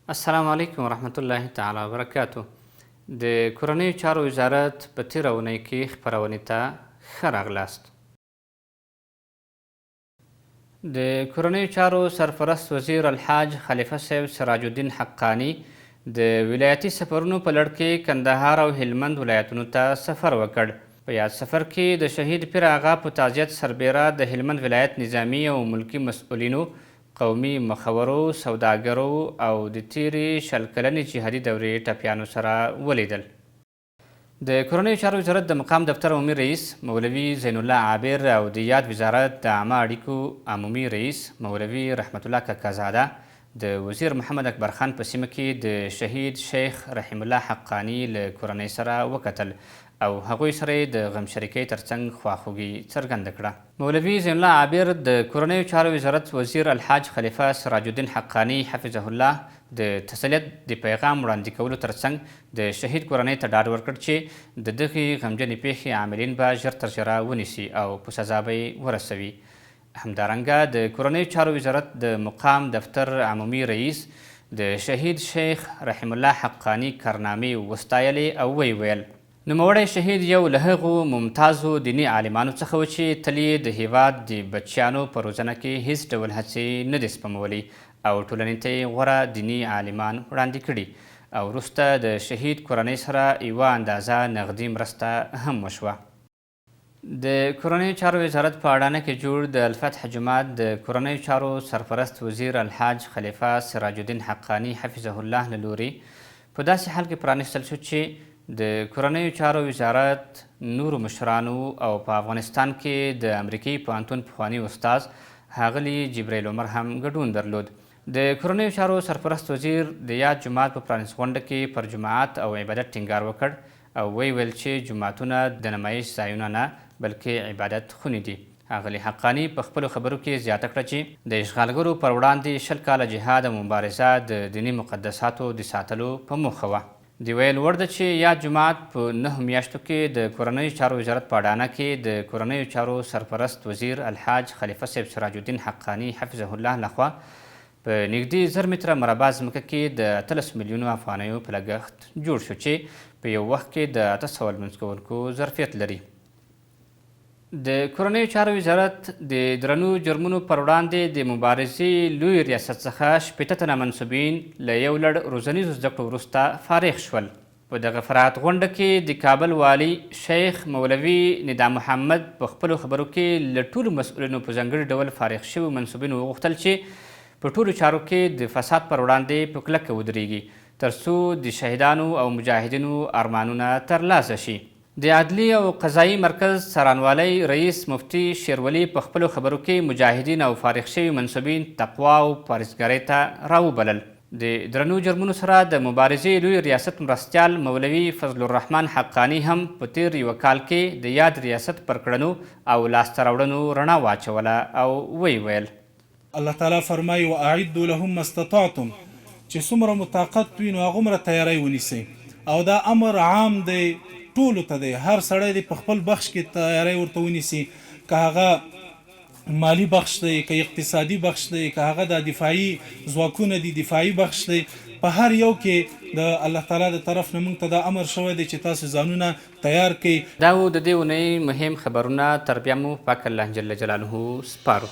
السلام علیکم ورحمت الله تعالی وبرکاتو. د کورنیو چارو وزارت په تېره اونۍ کې خپرونې ته ښه راغلاست. د کورنیو چارو سرپرست وزیر الحاج خلیفه صاحب سراج الدین حقانی د ولایتي سفرونو په لړ کې کندهار او هلمند ولایتونو ته سفر وکړ. په یاد سفر کې د شهید پیر آغا په تعزیت سربیره د هلمند ولایت نظامي او ملکي مسؤلینو، قومي مخورو، سوداګرو او د تیرې شل کلنې جهادي دورې ټپیانو سره ولیدل. د کورنیو چارو وزارت د مقام دفتر عمومي رئیس مولوي زین الله عابر او د یاد وزارت د عامه اړیکو عمومي رئیس مولوي رحمت الله کاکازاده د وزیر محمد اکبر خان په سیمه کې د شهید شیخ رحیم الله حقانی له کورنۍ سره وکتل او هغوی سره د غم شریکۍ ترڅنګ خواخوږي څرګنده کړه. مولوي زین الله عابر د کورنیو چارو وزارت وزیر الحاج خلیفه سراج الدین حقانی حفظه الله د تسلیت د پیغام وړاندې کولو ترڅنګ د شهید کورنۍ ته ډاډ ورکړ چې د دغې غمجنې پیښې عاملین به ژر تر ژره ونیسي او په سزا به یې ورسوي. همدارنګه د کورنیو چارو وزارت د مقام دفتر عمومي رئیس د شهید شیخ رحیم الله حقانی کارنامې وستایلې او ویې ویل نوموړی شهید یو له هغو ممتازو دیني عالمانو څخه و چې تل یې د هیواد د بچیانو په روزنه کې هیڅ ډول هڅې نه دي سپمولی او ټولنې ته یې غوره دیني عالمان وړاندې کړي او وروسته د شهید کورنۍ سره یوه اندازه نغدي مرسته هم وشوه. د کورنیو چارو وزارت په اډانه کې جوړ د الفتح جومات د کورنیو چارو سرپرست وزیر الحاج خلیفه سراج الدین حقانی حفظه الله له لورې په داسې حال کې پرانیستل شو چې د کورنیو چارو وزارت نورو مشرانو او په افغانستان کې د امریکایي پوهنتون پخواني استاذ ښاغلي جبریل عمر هم ګډون درلود. د کورنیو چارو سرپرست وزیر د یاد جومات په پرانیست غونډه کې پر جماعت او عبادت ټینګار وکړ او ویې ویل چې جوماتونه د نمایش ځایونه نه بلکې عبادت خونې دي. ښاغلي حقانی په خپلو خبرو کې زیاته کړه چې د اشغالګرو پر وړاندې 10 کاله جهاد او مبارزه د دیني مقدساتو د ساتلو په موخه وه. د ویل وړ ده چې یاد جومات په 9 میاشتو کې د کورنیو چارو وزارت په اډانه کې د کورنیو چارو سرپرست وزیر الحاج خلیفه صاحب سراج الدین حقانی حفظه الله لخوا په نږدې 1000 متره مربع ځمکه کې د 13 میلیونو افغانیو په لګښت جوړ شو چې په یو وخت کې د 800 لمونځ کوونکو ظرفیت لري. د کورنیو چارو وزارت د درنو جرمونو پر وړاندې د مبارزې لوی ریاست څخه 80 تنه منصوبین له یو لړ روزنیزو زده کړو وروسته فارغ شول. په دغه فرات غونډه کې د کابل والی شیخ مولوي ندا محمد په خپلو خبرو کې له ټولو مسؤلینو په ځانګړي ډول فارغ شوي منصوبینو وغوښتل چې په ټولو چارو کې د فساد پر وړاندې په کلکه ودرېږي ترڅو د شهیدانو او مجاهدینو ارمانونه ترلاسه شي. د عدلي او قضایي مرکز څارنوالی رئیس مفتي شیرولی په خپلو خبرو کې مجاهدین او فارغ شوي منصوبین تقوا او پارهیزګارۍ ته راوبلل. د درنو جرمونو سره د مبارزې لوی ریاست مرستیال مولوي فضل الرحمن حقانی هم په تیر یو کال کې د یاد ریاست پر کړنو او لاسته راوړنو رڼا واچوله او ویې ویل الله تعالی فرمایي واعدوا لهم ما استطعتم چې څومره مو طاقت وي نو هغومره تیاری ونیسئ او دا امر عام دی ټولو ته دی. هر سړی دی په خپل بخش کې تیاری ورته ونیسي، که هغه مالی بخش دی، که اقتصادي بخش دی، که هغه د دفاعي ځواکونه دي دفاعي بخش دی. په هر یو کې د الله تعالی د طرف نه موږ ته دا امر شوی دی چې تاسو ځانونه تیار کړئ. دا و د دې اونۍ مهم خبرونه. تر بیا مو پاک الله جل جلاله سپارو.